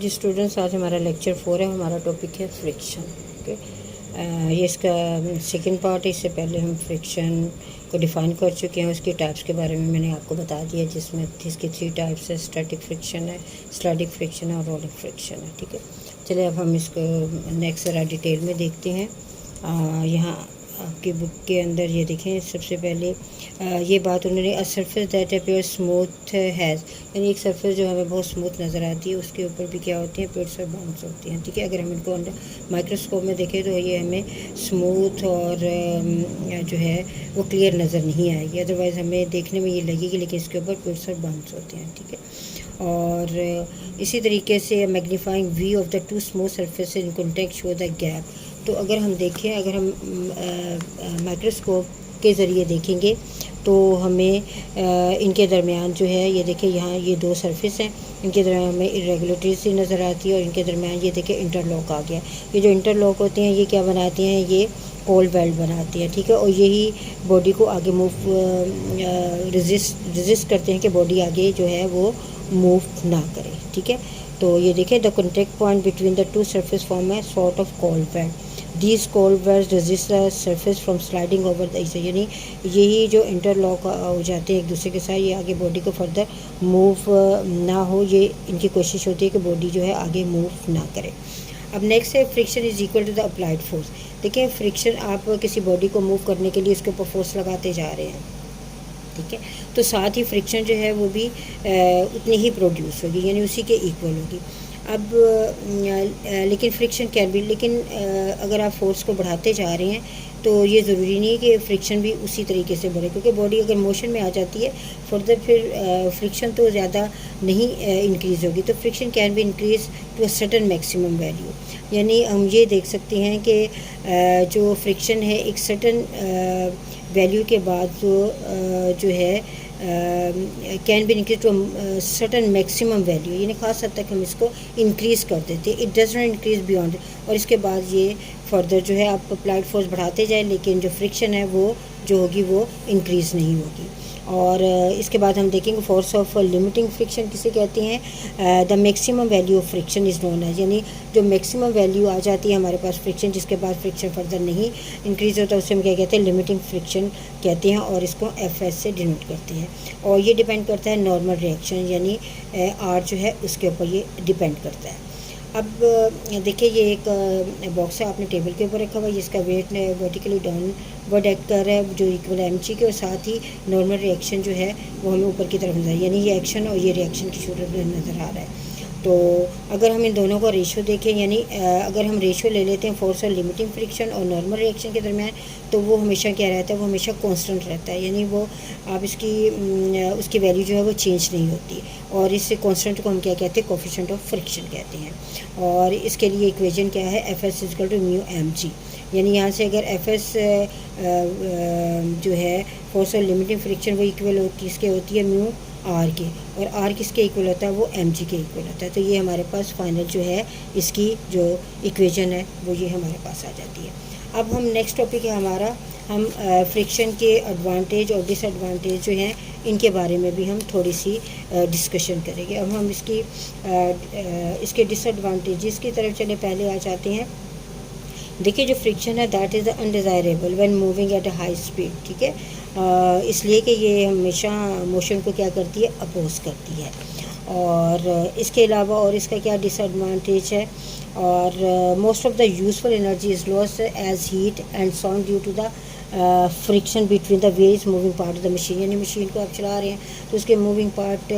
जी students, आज हमारा lecture 4 है। हमारा टॉपिक है फ्रिक्शन। ओके, ये इसका सेकंड पार्ट है। इससे पहले हम फ्रिक्शन को डिफ़ाइन कर चुके हैं। उसकी टाइप्स के बारे में मैंने आपको बता दिया, जिसमें इसकी 3 टाइप्स है। स्टैटिक फ्रिक्शन है, स्टैटिक फ्रिक्शन है और रोलिंग फ्रिक्शन है। ठीक है, चलिए अब हम इसको नेक्स्ट ज़रा डिटेल में देखते हैं। यहाँ आपकी बुक के अंदर ये देखें, सबसे पहले ये बात उन्होंने a surface that appear smooth has, यानी एक सरफेस जो हमें बहुत स्मूथ नज़र आती है उसके ऊपर भी क्या होती हैं, पिट्स और बाउंस होती हैं। ठीक है, अगर हम इनको अंडर माइक्रोस्कोप में देखें तो ये हमें स्मूथ और जो है वो क्लियर नज़र नहीं आएगी, अदरवाइज़ हमें देखने में ये लगेगी, लेकिन इसके ऊपर पिट्स और बाउंस होते हैं। ठीक है, और इसी तरीके से magnifying view of the two smooth surface in contact show the gap. तो अगर हम देखें, अगर हम माइक्रोस्कोप के ज़रिए देखेंगे तो हमें इनके दरमियान जो है, ये देखें यहाँ ये 2 सरफेस हैं, इनके दरमियान हमें इरेगुलरिटी सी नज़र आती है और इनके दरमियान ये देखें इंटरलॉक आ गया। ये जो इंटरलॉक होते हैं ये क्या बनाती हैं, ये कोल्ड वेल्ड बनाती है। ठीक है, और यही बॉडी को आगे मूव रेजिस्ट करते हैं कि बॉडी आगे जो है वो मूव ना करे। ठीक है, तो ये देखें the contact point between the two surface form है sort of cold weld. These cold welds resist the surface from sliding over the इसे, यानी यही जो इंटरलॉक हो जाते हैं एक दूसरे के साथ, ये आगे बॉडी को फर्दर मूव ना हो, ये इनकी कोशिश होती है कि बॉडी जो है आगे मूव ना करे। अब नेक्स्ट है friction is equal to the applied force. देखिए फ्रिक्शन, आप किसी बॉडी को मूव करने के लिए उसके ऊपर फोर्स लगाते जा रहे हैं। ठीक है, तो साथ ही फ्रिक्शन जो है वो भी उतनी ही प्रोड्यूस होगी, यानी उसी के इक्वल होगी। अब लेकिन फ्रिक्शन कैन भी, लेकिन अगर आप फोर्स को बढ़ाते जा रहे हैं तो ये ज़रूरी नहीं है कि फ्रिक्शन भी उसी तरीके से बढ़े, क्योंकि बॉडी अगर मोशन में आ जाती है फर्दर फिर फ्रिक्शन तो ज़्यादा नहीं इंक्रीज़ होगी। तो फ्रिक्शन कैन भी increase to a certain maximum value, यानी हम ये देख सकते हैं कि जो फ्रिक्शन है एक सर्टेन वैल्यू के बाद जो है can be increase to certain maximum value, यानी ख़ास हद तक हम इसको इंक्रीज़ कर देते हैं। It does not increase beyond, और इसके बाद ये फर्दर जो है आप अप्लाइड फोर्स बढ़ाते जाएं, लेकिन जो फ्रिक्शन है वो जो होगी वो इंक्रीज़ नहीं होगी। और इसके बाद हम देखेंगे फोर्स ऑफ लिमिटिंग फ्रिक्शन किसे कहते हैं। The maximum value of friction is known as, यानी जो मैक्सिमम वैल्यू आ जाती है हमारे पास फ्रिक्शन, जिसके बाद फ्रिक्शन फर्दर नहीं इंक्रीज़ होता, उसे हम क्या कहते हैं, लिमिटिंग फ्रिक्शन कहते हैं, और इसको एफ से डिनोट करते हैं। और ये डिपेंड करता है नॉर्मल रिएक्शन, यानी आर जो है उसके ऊपर ये डिपेंड करता है। अब देखिए ये एक बॉक्स है आपने टेबल के ऊपर रखा हुआ है, जिसका वेट वर्टिकली डाउनवर्ड एक्ट कर रहा है, जो इक्वल एम जी के, और साथ ही नॉर्मल रिएक्शन जो है वो हमें ऊपर की तरफ नजर, यानी ये एक्शन और ये रिएक्शन की सूरत में नज़र आ रहा है। तो अगर हम इन दोनों का रेशो देखें, यानी अगर हम रेशो ले लेते हैं फोर्स और लिमिटिंग फ्रिक्शन और नॉर्मल रिएक्शन के दरमियान, तो वो हमेशा क्या रहता है, वो हमेशा कांस्टेंट रहता है, यानी वो आप इसकी उसकी वैल्यू जो है वो चेंज नहीं होती। और इस कांस्टेंट को हम क्या कहते हैं, कोफिशिएंट ऑफ फ्रिक्शन कहते हैं। और इसके लिए इक्वेशन क्या है, F S is equal to mu M G, यानी यहाँ से अगर एफ एस जो है फोर्स और लिमिटिंग फ्रिक्शन वो इक्वल किसके होती है, म्यू आर के, और आर किसके इक्वल होता है, वो एम जी के इक्वल होता है। तो ये हमारे पास फाइनल जो है इसकी जो इक्वेशन है वो ये हमारे पास आ जाती है। अब हम नेक्स्ट टॉपिक है हमारा, हम फ्रिक्शन के एडवांटेज और डिसएडवांटेज जो हैं इनके बारे में भी हम थोड़ी सी डिस्कशन करेंगे। अब हम इसके डिसएडवांटेजेस की तरफ चले पहले आ जाते हैं। देखिए जो फ्रिक्शन है that is undesirable when moving at a high speed. ठीक है, इसलिए कि ये हमेशा मोशन को क्या करती है, अपोज करती है। और इसके अलावा और इसका क्या डिसएडवांटेज है, और most of the useful energy is lost as heat and sound due to the friction between the various moving part of the machine, यानी मशीन को आप चला रहे हैं तो उसके मूविंग पार्ट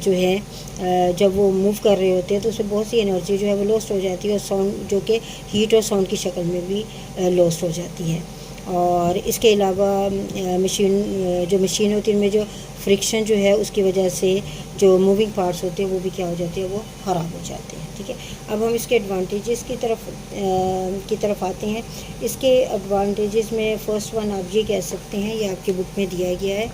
जो है जब वो मूव कर रहे होते हैं तो उसमें बहुत सी एनर्जी जो है वो लॉस्ट हो जाती है, और साउंड जो कि हीट और साउंड की शक्ल में भी लॉस्ट हो जाती है। और इसके अलावा मशीन होती है उनमें जो फ्रिक्शन जो है उसकी वजह से जो मूविंग पार्ट्स होते हैं वो भी क्या हो जाते हैं, वो ख़राब हो जाते हैं। ठीक है, अब हम इसके एडवांटेजेस की तरफ आते हैं। इसके एडवांटेजेस में फर्स्ट वन आप ये कह सकते हैं, ये आपकी बुक में दिया गया है,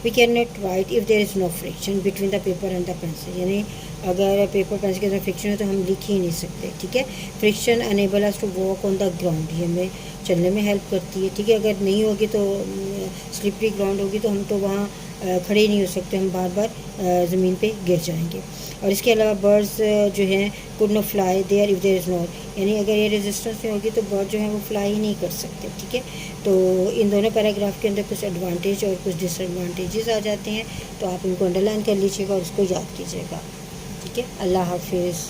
we can not write if there is no friction between the paper and the pencil, यानी अगर पेपर पेंसिल के साथ फ्रिक्शन है तो हम लिख ही नहीं सकते। ठीक है, friction enable us to walk on the ground, ये हमें चलने में हेल्प करती है। ठीक है, अगर नहीं होगी तो स्लिपरी ग्राउंड होगी तो हम तो वहाँ खड़े नहीं हो सकते, हम बार बार ज़मीन पे गिर जाएंगे। और इसके अलावा बर्ड्स जो हैं could not fly there if there is not, यानी अगर ये रेजिस्टेंस में होगी तो बर्ड जो है वो फ्लाई ही नहीं कर सकते, ठीक है। तो इन दोनों पैराग्राफ के अंदर कुछ एडवांटेज और कुछ डिसएडवांटेजेस आ जाते हैं, तो आप इनको अंडरलाइन कर लीजिएगा और उसको याद कीजिएगा, ठीक है। अल्लाह हाफिज़।